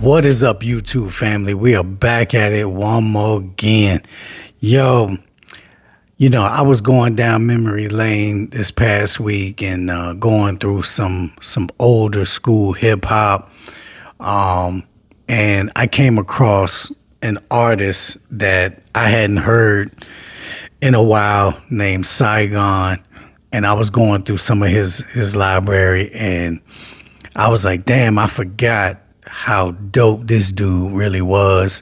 What is up, YouTube family? We are back at it one more again. Yo, I was going down memory lane this past week and going through some older school hip hop. And I came across an artist that I hadn't heard in a while named Saigon. And I was going through some of his library and I was like, damn, I forgot how dope this dude really was.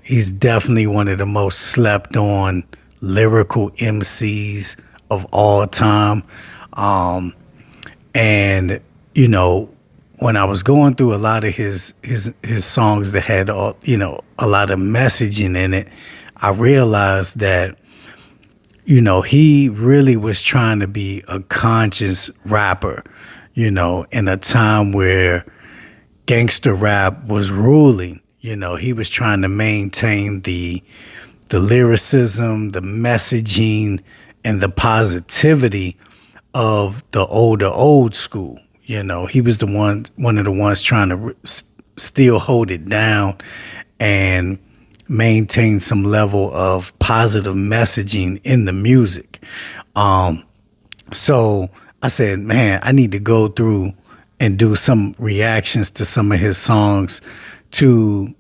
He's definitely one of the most slept on lyrical MCs of all time. And when I was going through a lot of his songs that had a lot of messaging in it, I realized that he really was trying to be a conscious rapper, in a time where gangster rap was ruling. He was trying to maintain the lyricism, the messaging, and the positivity of the old school. He was one of the ones trying to still hold it down and maintain some level of positive messaging in the music. So I said, man, I need to go through and do some reactions to some of his songs to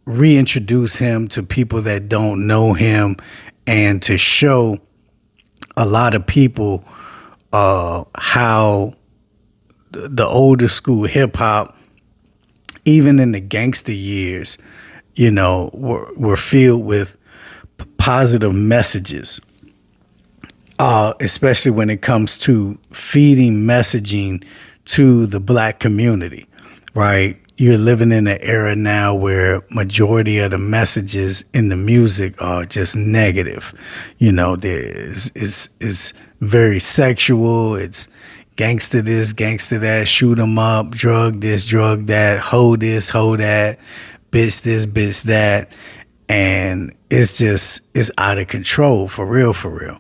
reintroduce him to people that don't know him and to show a lot of people how the older school hip hop, even in the gangster years, were filled with positive messages, especially when it comes to feeding messaging to the black community, right? You're living in an era now where majority of the messages in the music are just negative. It's very sexual. It's gangster this, gangster that, shoot 'em up, drug this, drug that, hoe this, hoe that, bitch this, bitch that. And it's out of control, for real, for real.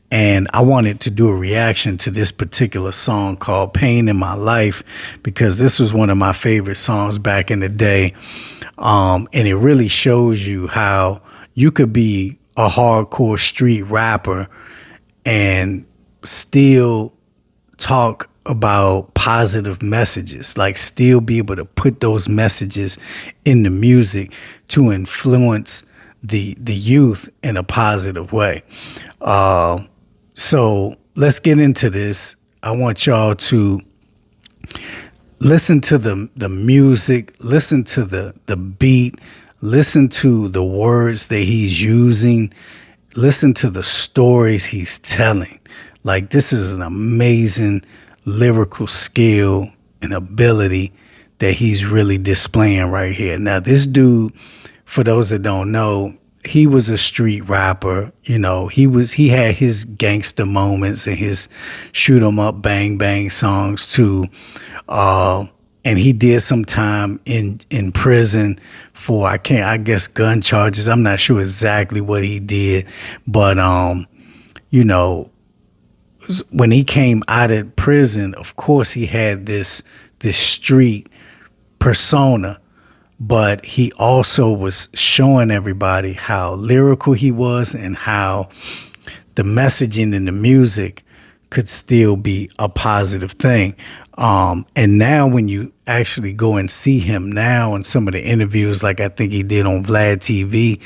And I wanted to do a reaction to this particular song called Pain in My Life, because this was one of my favorite songs back in the day. And it really shows you how you could be a hardcore street rapper and still talk about positive messages, like still be able to put those messages in the music to influence the youth in a positive way. So let's get into this. I want y'all to listen to the music, listen to the beat, listen to the words that he's using, listen to the stories he's telling. Like, this is an amazing lyrical skill and ability that he's really displaying right here. Now, this dude, for those that don't know, he was a street rapper. He had his gangster moments and his shoot 'em up, bang bang songs too. And he did some time in prison for, I guess gun charges. I'm not sure exactly what he did, but when he came out of prison, of course he had this street persona, but he also was showing everybody how lyrical he was and how the messaging in the music could still be a positive thing. And now when you actually go and see him now in some of the interviews, like I think he did on Vlad TV,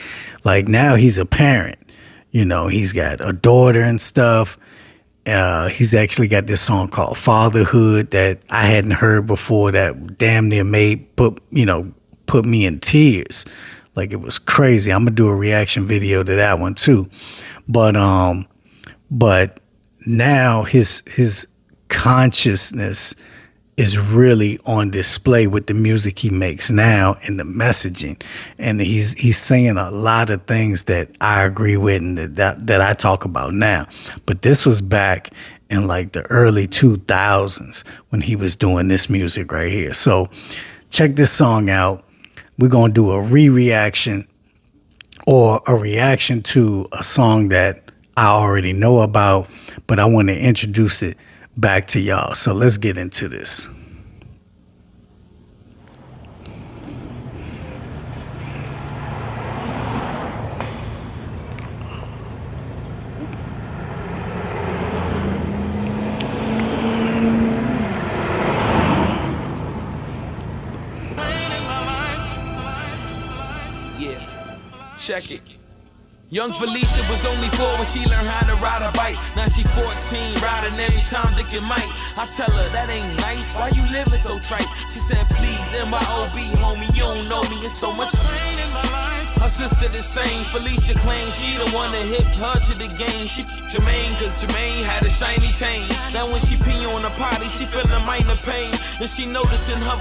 like now he's a parent. He's got a daughter and stuff. He's actually got this song called Fatherhood that I hadn't heard before that damn near put me in tears. Like, it was crazy. I'm gonna do a reaction video to that one too. But now his consciousness is really on display with the music he makes now and the messaging. And he's saying a lot of things that I agree with and that I talk about now. But this was back in like the early 2000s when he was doing this music right here. So check this song out. We're going to do a reaction or a reaction to a song that I already know about, but I want to introduce it back to y'all. So let's get into this. check it. Young Felicia was only 4 when she learned how to ride a bike. Now she 14, riding every time Dick and Mike. I tell her, that ain't nice, why you living so trite? She said, please, MYOB, homie, you don't know me, it's so much pain in my life. Her sister the same, Felicia claims she the one that hit her to the game. She Jermaine, cause Jermaine had a shiny chain. Now when she pee on the potty, she feeling minor pain. And she noticing her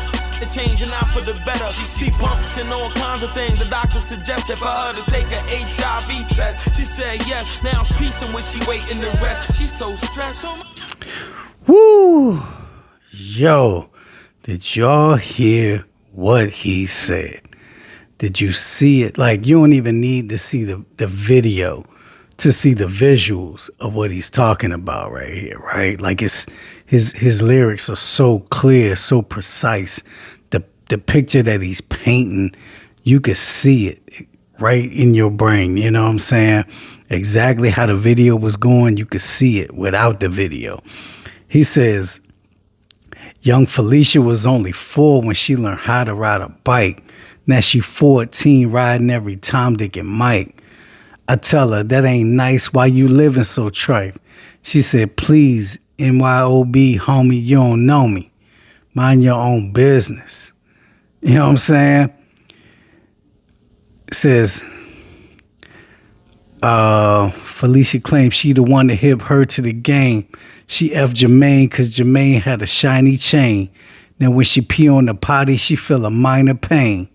changing out for the better. She see bumps and all kinds of things. The doctor suggested for her to take a HIV test. She said yes, now it's peace and when she waiting the rest. She's so stressed. Woo! Yo, did y'all hear what he said? Did you see it? Like, you don't even need to see the video to see the visuals of what he's talking about right here, right? Like, it's his lyrics are so clear, so precise. The picture that he's painting, you could see it right in your brain. You know what I'm saying? Exactly how the video was going, you could see it without the video. He says, young Felicia was only 4 when she learned how to ride a bike. Now she 14, riding every Tom, Dick, and Mike. I tell her, that ain't nice, why you living so trite? She said, please, MYOB, homie, you don't know me. Mind your own business. You know what I'm saying? It says, Felicia claims she the one that hit her to the game. She F Jermaine because Jermaine had a shiny chain. Now when she pee on the potty, she feel a minor pain.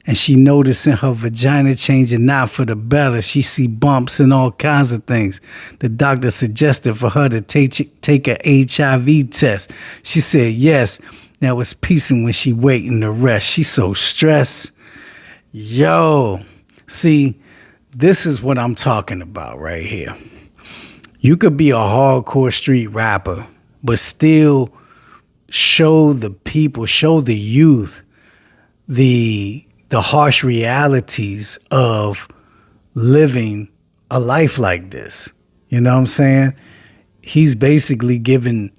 And she noticing her vagina changing not for the better. She see bumps and all kinds of things. The doctor suggested for her to take a HIV test. She said yes. Now it's peacing when she waiting the rest. She so stressed. Yo, see, this is what I'm talking about right here. You could be a hardcore street rapper, but still show the people, show the youth the harsh realities of living a life like this. You know what I'm saying? He's basically giving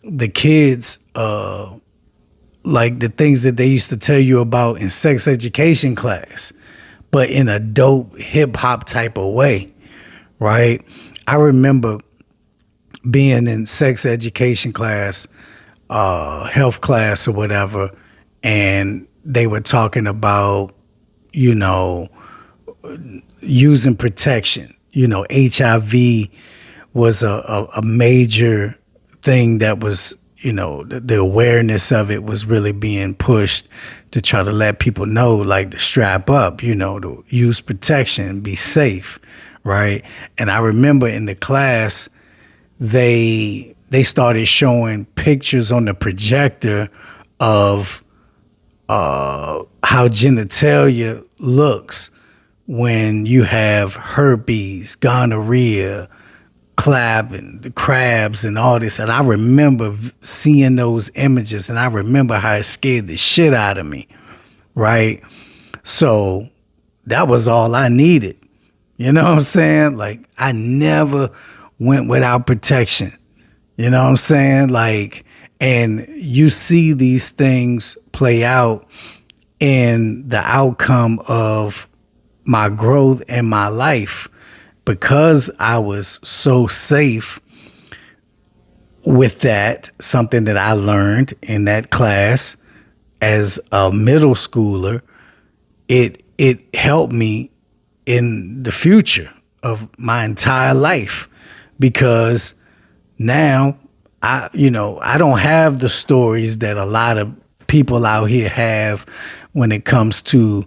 the kids like the things that they used to tell you about in sex education class, but in a dope hip hop type of way, right? I remember being in sex education class, health class or whatever, and they were talking about, you know, using protection. You know, HIV was a major thing that was, you know, the awareness of it was really being pushed to try to let people know, like, to strap up, you know, to use protection, be safe, right? And I remember in the class, they started showing pictures on the projector of how genitalia looks when you have herpes, gonorrhea, clapping, the crabs and all this. And I remember seeing those images, and I remember how it scared the shit out of me, right? So that was all I needed. You know what I'm saying? Like, I never went without protection. You know what I'm saying? Like, and you see these things play out in the outcome of my growth and my life, because I was so safe with that, something that I learned in that class as a middle schooler. It helped me in the future of my entire life, because now I don't have the stories that a lot of people out here have when it comes to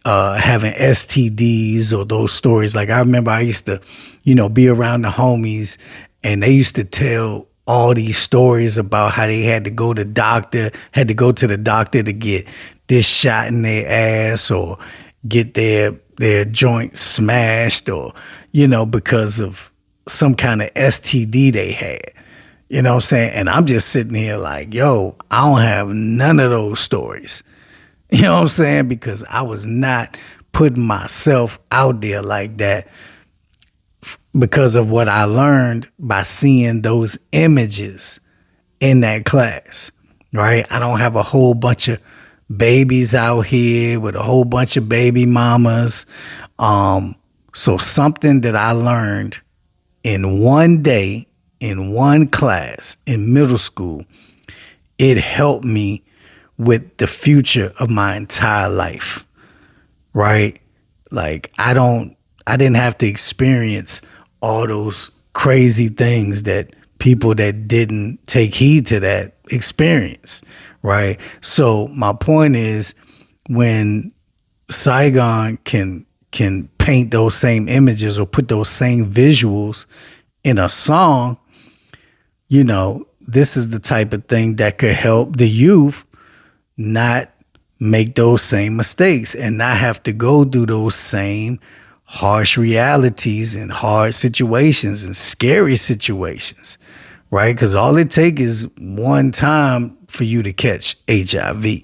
having STDs or those stories. Like, I remember I used to, be around the homies, and they used to tell all these stories about how they had to go to the doctor to get this shot in their ass, or get their joint smashed, or, because of some kind of STD they had. You know what I'm saying? And I'm just sitting here like, yo, I don't have none of those stories. You know what I'm saying? Because I was not putting myself out there like that, because of what I learned by seeing those images in that class, right? I don't have a whole bunch of babies out here with a whole bunch of baby mamas So something that I learned in one day, in one class in middle school, it helped me with the future of my entire life, right? Like I didn't have to experience all those crazy things that people that didn't take heed to that experience, right? So my point is, when Saigon can paint those same images or put those same visuals in a song, this is the type of thing that could help the youth not make those same mistakes and not have to go through those same harsh realities and hard situations and scary situations, right? Because all it takes is one time for you to catch HIV,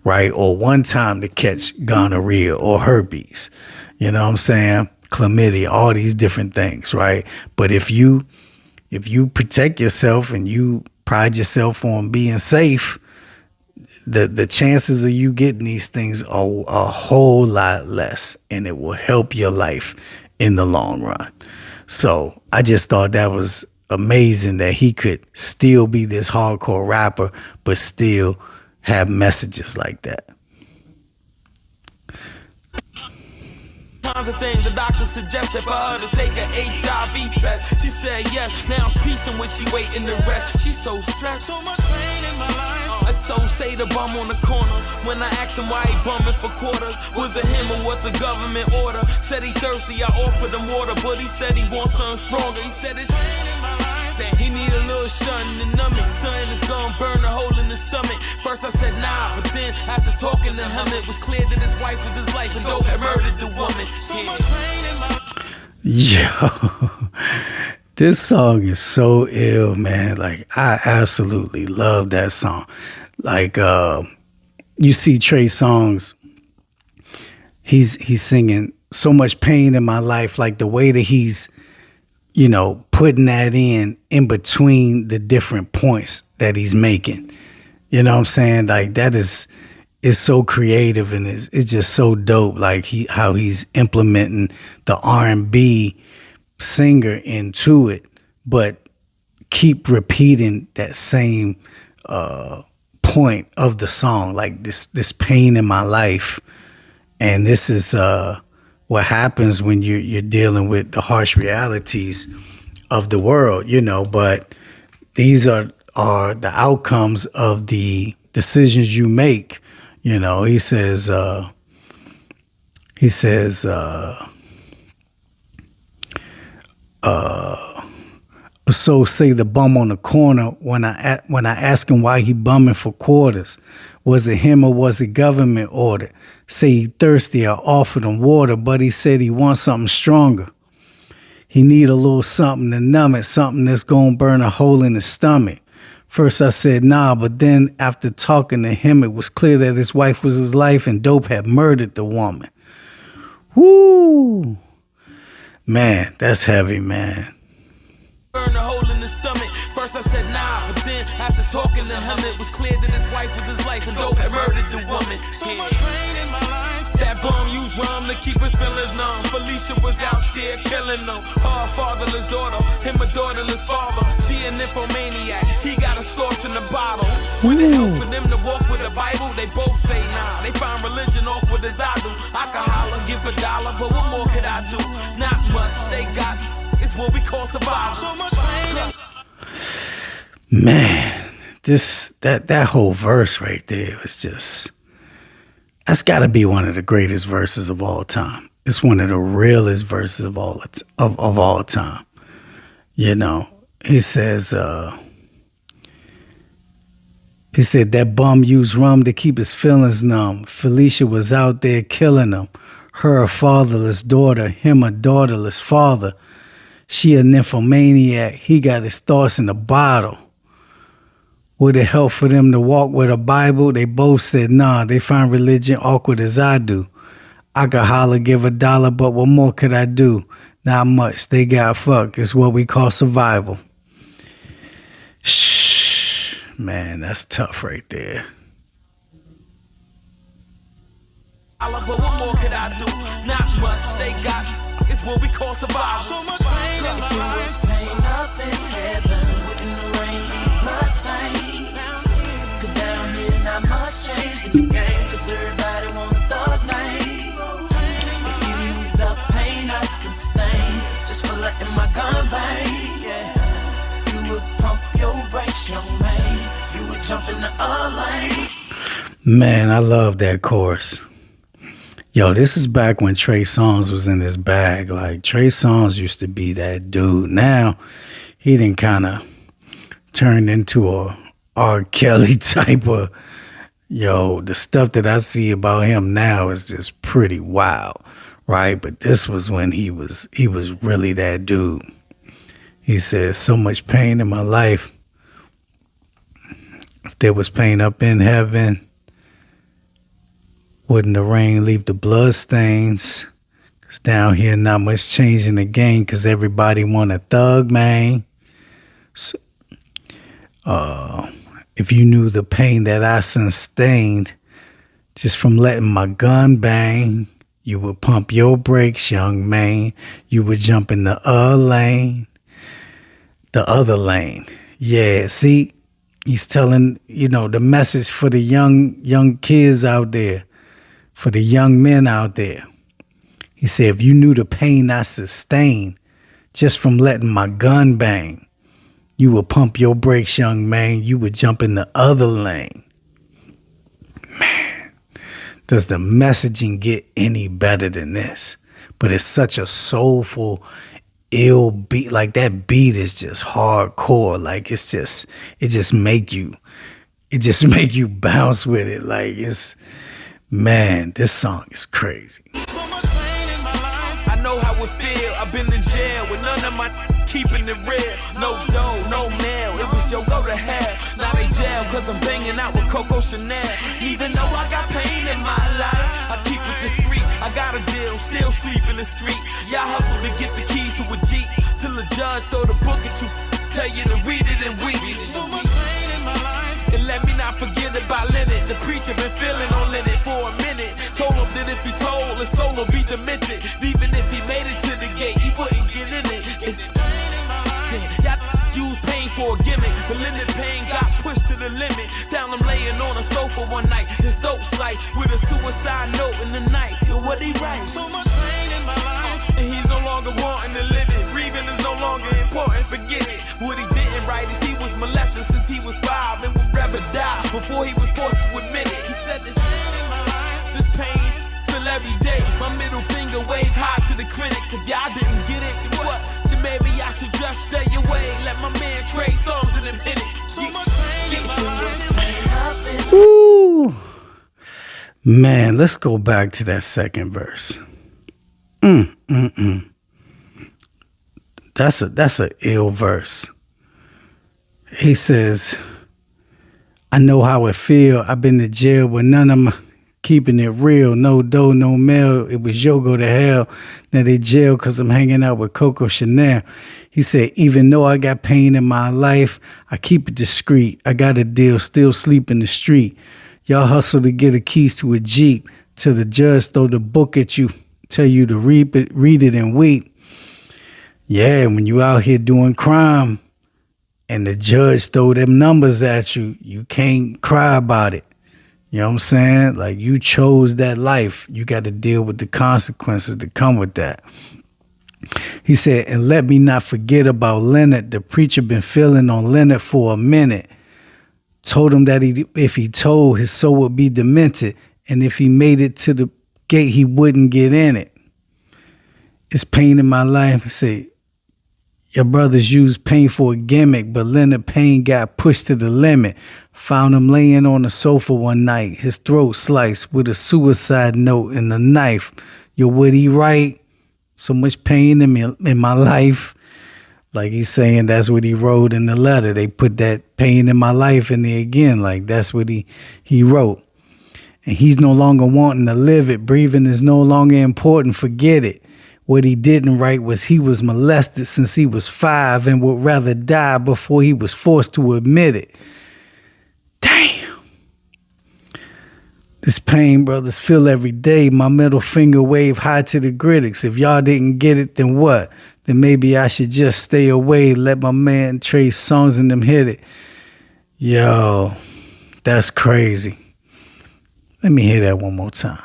right? Or one time to catch gonorrhea or herpes, you know what I'm saying? Chlamydia, all these different things, right? But if you protect yourself and you pride yourself on being safe, the chances of you getting these things are a whole lot less, and it will help your life in the long run. So I just thought that was amazing that he could still be this hardcore rapper, but still have messages like that. Tons of things the doctor suggested for her to take an HIV test. She said yes, now it's peace in which she waiting to rest. She's so stressed, so much pain in my life. So say the bum on the corner. When I asked him why he bumming for quarters, was it him or what the government order? Said he thirsty, I offered him water, but he said he wants something stronger. He said it's pain in my life, that he need a little shun to numb it. Something that's gonna burn a hole in his stomach. First I said nah, but then after talking to him, it was clear that his wife was his life and dope had murdered the woman. So much pain in my life. Yo, this song is so ill, man. Like, I absolutely love that song. Like, you see Trey Songz, he's singing so much pain in my life, like the way that he's, putting that in between the different points that he's making. You know what I'm saying? Like, that is so creative, and it's just so dope. Like how he's implementing the R&B singer into it, but keep repeating that same point of the song, like this pain in my life. And this is what happens when you're dealing with the harsh realities of the world, but these are the outcomes of the decisions you make. He says, so say the bum on the corner when I ask him why he bumming for quarters. Was it him or was it government order? Say he thirsty, I offered him water, but he said he wants something stronger. He need a little something to numb it, something that's gonna burn a hole in his stomach. First I said nah, but then after talking to him, it was clear that his wife was his life and dope had murdered the woman. Woo! Man, that's heavy, man. Burn a hole in his stomach. First I said nah, but then after talking to him, it was clear that his wife was his life and dope had murdered the woman. So much pain in my life. That bum used rum to keep his feelings numb. Felicia was out there killing them. Her fatherless daughter, him a daughterless father. She an nymphomaniac, he got his thoughts in the bottle. When it help for them to walk with the Bible, they both say nah. They find religion awkward as I do. I could holler, give $1, but what more could I do? Not much, they got it's what we call survival. So much pain. Man, that whole verse right there was just, that's got to be one of the greatest verses of all time. It's one of the realest verses of all time. He says, he said that bum used rum to keep his feelings numb. Felicia was out there killing him. Her a fatherless daughter, him a daughterless father. She a nymphomaniac, he got his thoughts in a bottle. Would it help for them to walk with a Bible? They both said nah, they find religion awkward as I do. I could holler, give $1, but what more could I do? Not much, they got fucked. It's what we call survival. Man, that's tough right there. But what more could I do? Not much. They got it's what we call survival. So much pain in my life. Pain up in heaven. Wouldn't the rain leave blood stains? Cause down here not much change in the game. Cause everybody want a thug name. If you knew the pain I sustained just for letting my gun bang, yeah, you would pump your brakes, young man. You would jump in the lane. Man, I love that chorus. Yo, this is back when Trey Songz was in his bag. Like, Trey Songz used to be that dude. Now, he done kind of turned into a R. Kelly type of, yo, the stuff that I see about him now is just pretty wild, right? But this was when he was really that dude. He said, so much pain in my life. If there was pain up in heaven, wouldn't the rain leave the blood stains? Cause down here not much change in the game, cause everybody want a thug, man. So, if you knew the pain that I sustained just from letting my gun bang, you would pump your brakes, young man. You would jump in the lane. The other lane. Yeah, see, he's telling, the message for the young kids out there. For the young men out there. He said, if you knew the pain I sustained just from letting my gun bang, you would pump your brakes, young man. You would jump in the other lane. Man, does the messaging get any better than this? But it's such a soulful, ill beat. Like, that beat is just hardcore. Like, it just make you bounce with it. Like, man, this song is crazy. So much pain in my life. I know how it feel. I've been in jail with none of my keeping it real. No dough, no mail. It was yo go to hell. Now they jail cause I'm banging out with Coco Chanel. Even though I got pain in my life, I keep it discreet. I got a deal, still sleep in the street. Y'all hustle to get the keys to a Jeep. Till the judge throw the book at you. Tell you to read it and weep. So much pain in my life. And let me not forget about Leonard. The preacher been feeling on Leonard for a minute. Told him that if he told, his soul will be demented. Even if he made it to the gate, he wouldn't get in it. It's y'all use pain for a gimmick, but Leonard Payne got pushed to the limit. Found him laying on a sofa one night. His dope slight with a suicide note in the night. Yo, what he write? So much pain in my life, and he's no longer wanting to live it. Breathing is no longer important. Forget it. What he didn't write is he was molested since he was 5 and would rather die before he was forced to admit it. He said this pain in my life, this pain feel every day. My middle finger wave high to the clinic. If y'all didn't get it, what? Then maybe I should just stay away. Let my man Trey Songz and him hit it. So much pain in my life. Ooh. Man, let's go back to that second verse. That's a ill verse. He says, I know how it feel. I've been to jail with none of my keeping it real. No dough, no mail. It was yo go to hell. Now they jail because I'm hanging out with Coco Chanel. He said, even though I got pain in my life, I keep it discreet. I got a deal, still sleep in the street. Y'all hustle to get the keys to a Jeep till the judge throw the book at you, tell you to read it and weep. Yeah, when you out here doing crime and the judge throw them numbers at you, you can't cry about it. You know what I'm saying? Like, you chose that life. You got to deal with the consequences that come with that. He said, and let me not forget about Leonard. The preacher been feeling on Leonard for a minute. Told him that if he told, his soul would be demented. And if he made it to the gate, he wouldn't get in it. It's pain in my life. He said, your brothers used pain for a gimmick, but Leonard Payne got pushed to the limit. Found him laying on the sofa one night, his throat sliced with a suicide note and a knife. Yo, would he write? So much pain in my life. Like, he's saying that's what he wrote in the letter. They put that pain in my life in there again. Like, that's what he wrote. And he's no longer wanting to live it. Breathing is no longer important. Forget it. What he didn't write was he was molested since he was 5 and would rather die before he was forced to admit it. Damn. This pain, brothers, feel every day. My middle finger wave high to the critics. If y'all didn't get it, then what? Then maybe I should just stay away. Let my man Trey Songz and them hit it. Yo, that's crazy. Let me hear that one more time.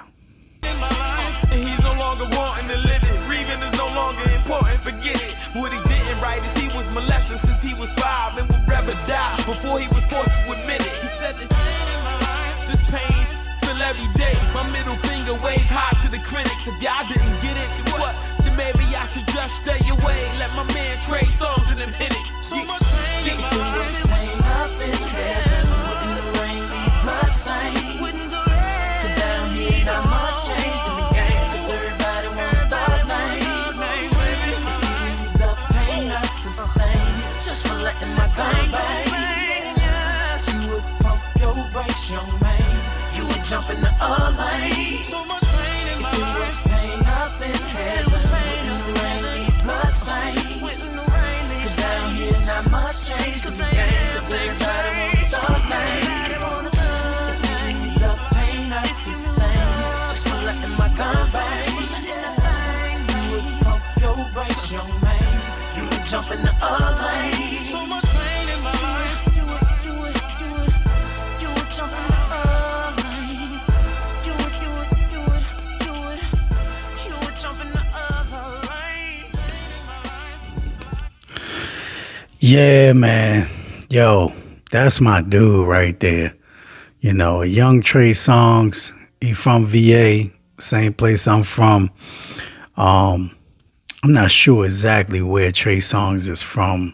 And he's no longer wanting to live it. Breathing is no longer important, forget it. What he didn't write is he was molested since he was 5 and would rather die before he was forced to admit it. He said this pain feel every day. My middle finger wave high to the critics. If y'all didn't get it, then what? Then maybe I should just stay away. Let my man Trey Songz and them hit it. So much pain in my life. Pain up in heaven. Wouldn't the rain be bloodstained? Wouldn't the rain? 'Cause down here not much changed in the game. 'Cause everybody want a thug name. The pain I sustain just for letting my gun bang. You would pump your brakes, young man. You would jump in the other lane. So much pain in my life. It was pain up in heaven. It was pain up in heaven. Bloodstained. Cause down here not much change in the game. 'Cause everybody want a thug name. The pain I sustain just for letting my gun bang. You would pump your brakes, young man. You would jump in the other lane. So much pain in my life. You would jump in the other lane. You would jump in the other lane. Yeah, man. Yo, that's my dude right there. You know, a young Trey Songz. He from VA, same place I'm from. I'm not sure exactly where Trey Songz is from.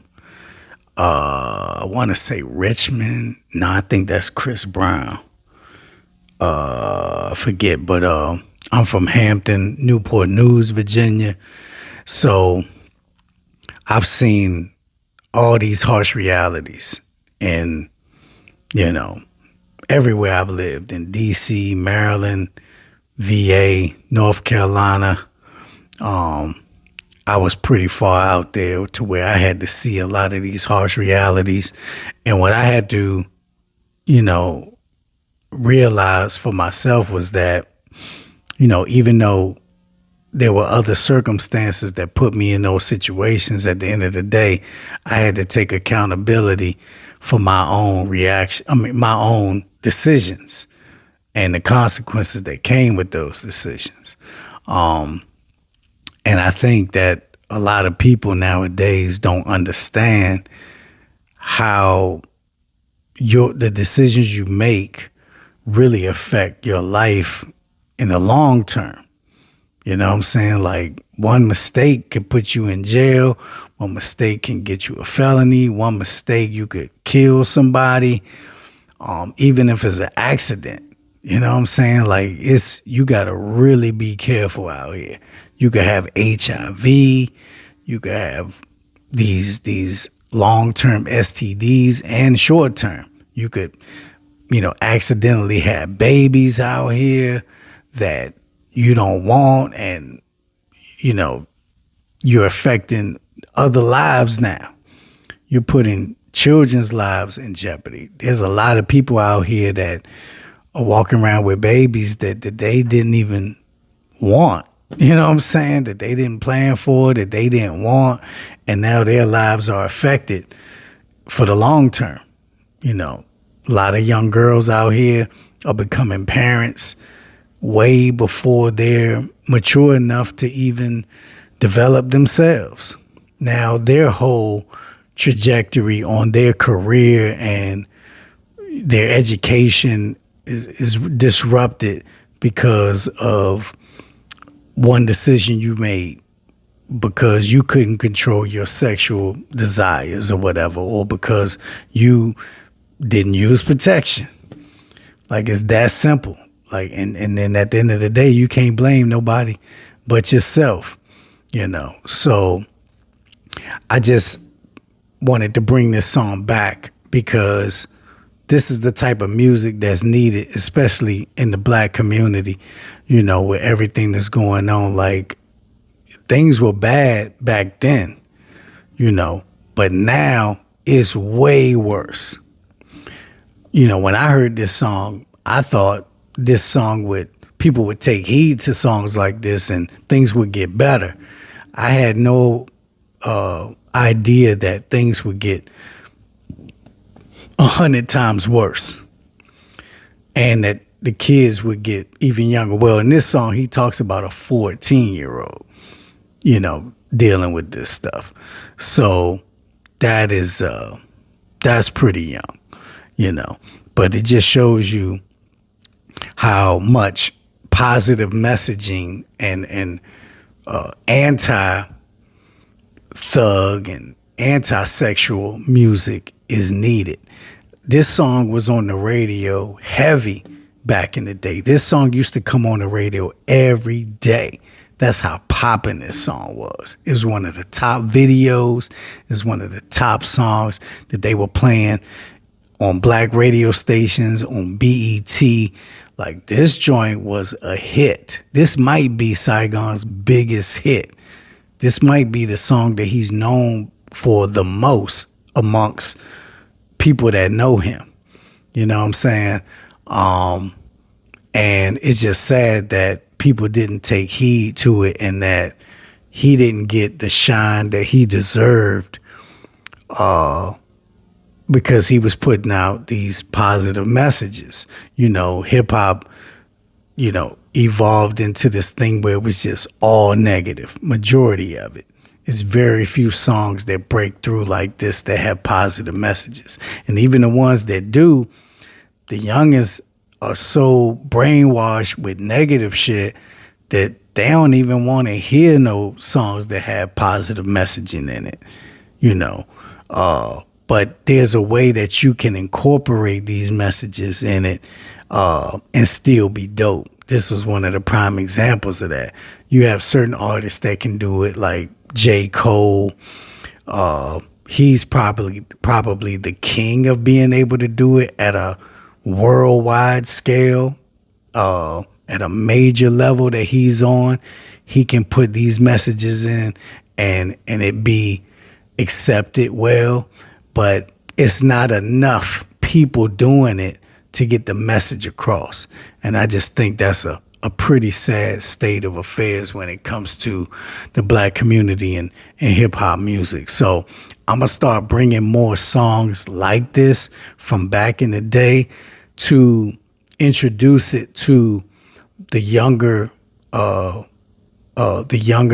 I want to say Richmond. No, I think that's Chris Brown. I forget, but I'm from Hampton, Newport News, Virginia. So I've seen all these harsh realities in, you know, everywhere I've lived, in DC, Maryland, VA, North Carolina. I was pretty far out there to where I had to see a lot of these harsh realities. And what I had to, you know, realize for myself was that, you know, even though there were other circumstances that put me in those situations, at the end of the day, I had to take accountability for my own my own decisions and the consequences that came with those decisions. And I think that a lot of people nowadays don't understand how the decisions you make really affect your life in the long term. You know what I'm saying? Like, one mistake could put you in jail. One mistake can get you a felony. One mistake, you could kill somebody, even if it's an accident. You know what I'm saying? Like, you got to really be careful out here. You could have HIV. You could have these long-term STDs and short-term. You could, you know, accidentally have babies out here that you don't want, and, you know, you're affecting other lives now. You're putting children's lives in jeopardy. There's a lot of people out here that are walking around with babies that they didn't even want. You know what I'm saying? That they didn't plan for, that they didn't want, and now their lives are affected for the long term. You know, a lot of young girls out here are becoming parents way before they're mature enough to even develop themselves. Now their whole trajectory on their career and their education is disrupted because of one decision you made, because you couldn't control your sexual desires or whatever, or because you didn't use protection. Like, it's that simple. Like, and then at the end of the day, you can't blame nobody but yourself, you know. So I just wanted to bring this song back because this is the type of music that's needed, especially in the black community, you know, with everything that's going on. Like, things were bad back then, you know, but now it's way worse. You know, when I heard this song, I thought this song would, people would take heed to songs like this and things would get better. I had no idea that things would get 100 times worse, and that the kids would get even younger. Well, in this song, he talks about a 14-year-old, dealing with this stuff. So that is that's pretty young, But it just shows you how much positive messaging and anti-thug and anti-sexual music is needed. This song was on the radio heavy back in the day. This song used to come on the radio every day. That's how popping this song was. It was one of the top videos. It was one of the top songs that they were playing on black radio stations, on BET. Like, this joint was a hit. This might be Saigon's biggest hit. This might be the song that he's known for the most amongst people that know him. You know what I'm saying? And it's just sad that people didn't take heed to it and that he didn't get the shine that he deserved because he was putting out these positive messages. Hip hop, evolved into this thing where it was just all negative, majority of it. It's very few songs that break through like this that have positive messages. And even the ones that do, the youngest are so brainwashed with negative shit that they don't even want to hear no songs that have positive messaging in it, but there's a way that you can incorporate these messages in it and still be dope. This was one of the prime examples of that. You have certain artists that can do it, like J. Cole. He's probably the king of being able to do it at a worldwide scale, at a major level that he's on. He can put these messages in and it be accepted well, but it's not enough people doing it to get the message across. And I just think that's a pretty sad state of affairs when it comes to the black community and hip hop music. So I'm gonna start bringing more songs like this from back in the day to introduce it to the younger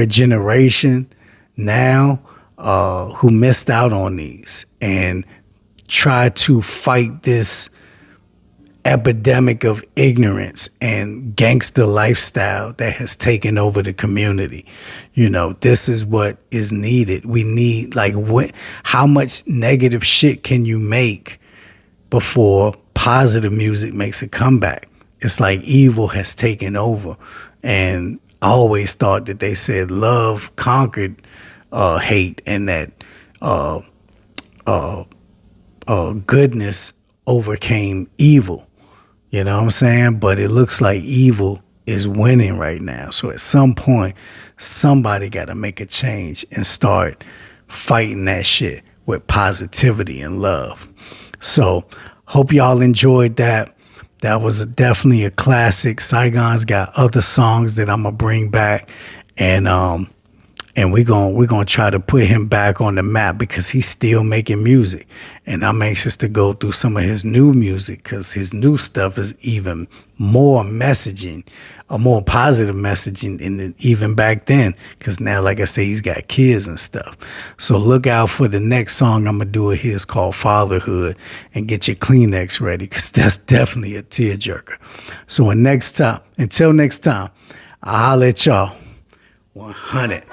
generation now who missed out on these, and try to fight this epidemic of ignorance and gangster lifestyle that has taken over the community. This is what is needed. We need, how much negative shit can you make before positive music makes a comeback? It's like evil has taken over. And I always thought that they said love conquered hate, and that goodness overcame evil. You know what I'm saying? But it looks like evil is winning right now. So at some point, somebody got to make a change and start fighting that shit with positivity and love. So hope y'all enjoyed that. That was definitely a classic. Saigon's got other songs that I'm gonna bring back, and we're gonna try to put him back on the map because he's still making music, and I'm anxious to go through some of his new music because his new stuff is even more messaging, a more positive messaging than even back then. Because now, like I say, he's got kids and stuff. So look out for the next song I'm gonna do of his called Fatherhood, and get your Kleenex ready because that's definitely a tearjerker. So until next time, I'll holler at y'all. 100.